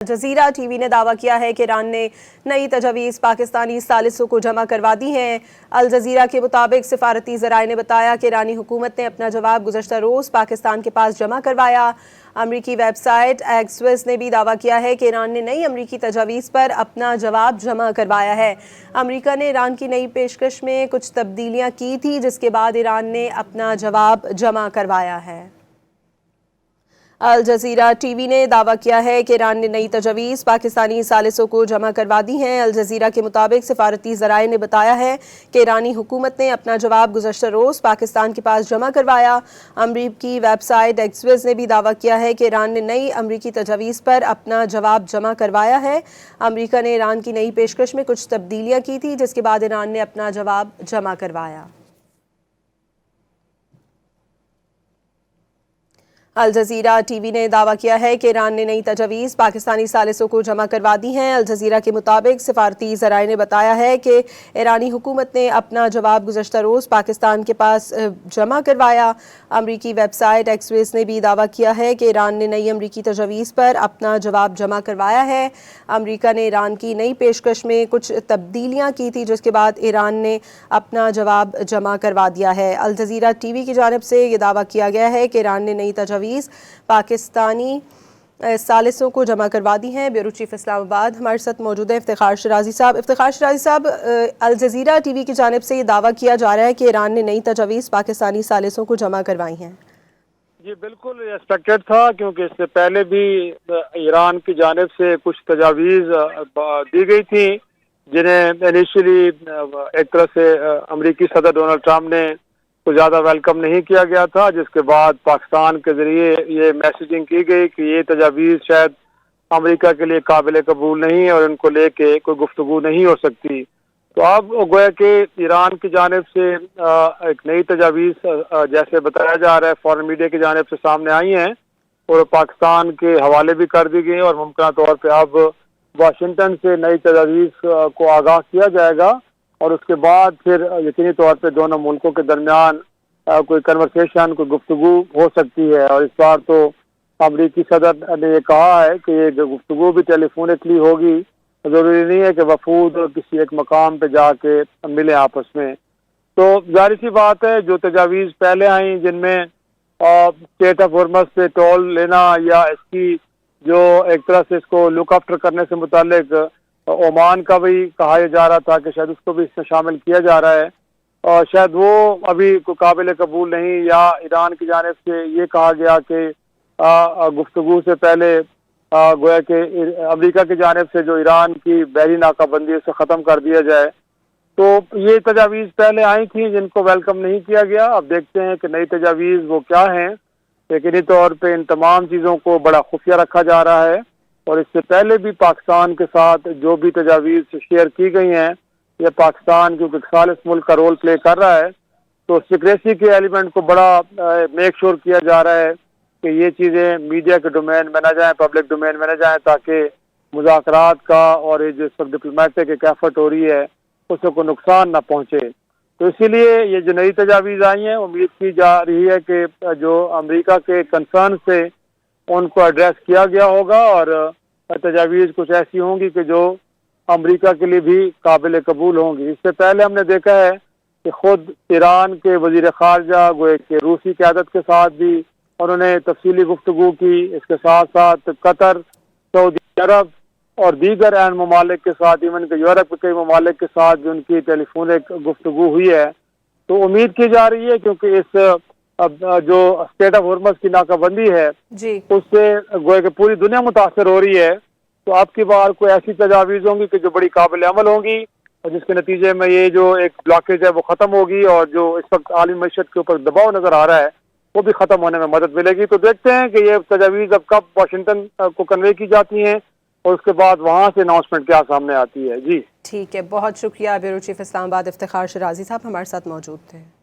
जजीरा TV ने दावा किया है कि ईरान ने नई तजवीज़ पाकिस्तानी सालिसों को जमा करवा दी हैं। अल जजीरा के मुताबिक सिफारती ज़राए ने बताया कि ईरानी हुकूमत ने अपना जवाब गुज़श्ता रोज़ पाकिस्तान के पास जमा करवाया। अमरीकी वेबसाइट एक्सविस ने भी दावा किया है कि ईरान ने नई अमरीकी तजवीज़ पर अपना जवाब जमा करवाया है। अमरीका ने ईरान की नई पेशकश में कुछ तब्दीलियाँ की थी, जिसके बाद ईरान ने अपना जवाब जमा करवाया है। अल जजीरा टीवी ने दावा किया है कि ईरान ने नई तजवीज़ पाकिस्तानी सालिसों को जमा करवा दी हैं। अल जजीरा के मुताबिक सिफारती ज़राए ने बताया है कि ईरानी हुकूमत ने अपना जवाब गुज़श्ता रोज़ पाकिस्तान के पास जमा करवाया। अमरीकी वेबसाइट एक्सविस ने भी दावा किया है कि ईरान ने नई अमरीकी तजवीज़ पर अपना जवाब जमा करवाया है। अमरीका ने ईरान की नई पेशकश में कुछ तब्दीलियाँ की थी, जिसके बाद ईरान ने अपना जवाब जमा करवाया। अल जजीरा टीवी ने दावा किया है कि ईरान ने नई तजवीज़ पाकिस्तानी सालिसों को जमा करवा दी हैं। अल जजीरा के मुताबिक सिफारती ज़राए ने बताया है कि ईरानी हुकूमत ने अपना जवाब गुज़श्ता रोज़ पाकिस्तान के पास जमा करवाया। अमरीकी वेबसाइट एक्सविस ने भी दावा किया है कि ईरान ने नई अमरीकी तजवीज़ पर अपना जवाब जमा करवाया है। अमरीका ने ईरान की नई पेशकश में कुछ तब्दीलियाँ की थी, जिसके बाद ईरान ने अपना जवाब जमा करवा दिया है। अल जजीरा टीवी की जानिब से ये दावा किया गया है कि ईरान ने नई तजवीज़ पाकिस्तानी सालिसों को जमा करवा दी हैं। ब्यूरो चीफ इस्लामाबाद हमारे साथ मौजूद है इफ्तिखार शराजी साहब। इफ्तिखार शराजी साहब, अल जजीरा टीवी की जानिब से ये दावा किया जा रहा है कि ईरान ने नई तजवीज़ पाकिस्तानी सालिसों को जमा करवाई हैं। जी बिल्कुल एक्सपेक्टेड था, क्योंकि इससे पहले भी ईरान की जानिब से कुछ तजावीज़ दी गई थी, जिन्हें इनिशियली एक तरह से अमरीकी सदर डोनाल्ड ट्रंप ने तो ज़्यादा वेलकम नहीं किया गया था, जिसके बाद पाकिस्तान के ज़रिए ये मैसेजिंग की गई कि ये तजावीज़ शायद अमेरिका के लिए काबिल कबूल नहीं है और इनको लेके कोई गुफ्तगू नहीं हो सकती। तो अब गोया कि ईरान की जानिब से एक नई तजावीज़ जैसे बताया जा रहा है फॉरेन मीडिया की जानिब से सामने आई हैं और पाकिस्तान के हवाले भी कर दी गई और मुमकिन तौर पर अब वाशिंगटन से नई तजावीज़ को आगाह किया जाएगा और उसके बाद फिर यकीनी तौर पे दोनों मुल्कों के दरमियान कोई कन्वर्सेशन, कोई गुफ्तगू हो सकती है। और इस बार तो अमरीकी सदर ने ये कहा है कि ये गुफ्तगू भी टेलीफोनिकली होगी, ज़रूरी नहीं है कि वफूद किसी एक मकाम पे जाके मिले आपस में। तो जाहिर सी बात है, जो तजावीज़ पहले आई जिनमें स्टेट ऑफ हॉर्मस पे टोल लेना या इसकी जो एक तरह से इसको लुक आफ्टर करने से मुतालिक ओमान का भी कहा जा रहा था कि शायद उसको भी इसमें शामिल किया जा रहा है और शायद वो अभी काबिल कबूल नहीं, या ईरान की जानिब से ये कहा गया कि गुफ्तगू से पहले गोया कि अमेरिका की जानिब से जो ईरान की बहरी नाकाबंदी उसे ख़त्म कर दिया जाए। तो ये तजावीज़ पहले आई थी जिनको वेलकम नहीं किया गया। अब देखते हैं कि नई तजावीज़ वो क्या हैं। यकीनी तौर पर इन तमाम चीज़ों को बड़ा खुफिया रखा जा रहा है और इससे पहले भी पाकिस्तान के साथ जो भी तजावीज़ शेयर की गई हैं, यह पाकिस्तान क्योंकि सालिस मुल्क का रोल प्ले कर रहा है, तो सिक्रेसी के एलिमेंट को बड़ा मेक श्योर किया जा रहा है कि ये चीज़ें मीडिया के डोमेन में न जाएं, पब्लिक डोमेन में न जाएं, ताकि मुज़ाकरात का और ये जो इस वक्त डिप्लोमेटिक एक एफर्ट हो रही है उससे कोई नुकसान न पहुँचे। तो इसीलिए ये जो नई तजावीज़ आई हैं, उम्मीद की जा रही है कि जो अमेरिका के कंसर्न से उनको एड्रेस किया गया होगा और तजावीज़ कुछ ऐसी होंगी कि जो अमेरिका के लिए भी काबिल कबूल होंगी। इससे पहले हमने देखा है कि खुद ईरान के वज़ीर ख़ारजा गोए के रूसी क़यादत के साथ भी उन्होंने तफसीली गुफ्तगू की। इसके साथ साथ कतर, सऊदी अरब और दीगर अहम ममालिक के साथ, इवन के यूरोप के कई ममालिक के साथ भी उनकी टेलीफोनिक गुफ्तगू हुई है। तो उम्मीद की जा रही है, क्योंकि इस अब जो स्टेट ऑफ हॉर्मस की नाकाबंदी है उससे गोया कि पूरी दुनिया मुतासर हो रही है, तो अब की बार कोई ऐसी तजावीज़ होंगी कि जो बड़ी काबिल अमल होंगी और जिसके नतीजे में ये जो एक ब्लॉकेज है वो ख़त्म होगी और जो इस वक्त आलमी मईशत के ऊपर दबाव नज़र आ रहा है वो भी ख़त्म होने में मदद मिलेगी। तो देखते हैं कि ये तजावीज़ अब कब वाशिंगटन को कन्वे की जाती हैं और उसके बाद वहाँ से अनाउंसमेंट क्या सामने आती है। जी ठीक है, बहुत शुक्रिया। ब्यूरो चीफ इस्लामाबाद इफ्तिखार शराजी साहब हमारे साथ मौजूद थे।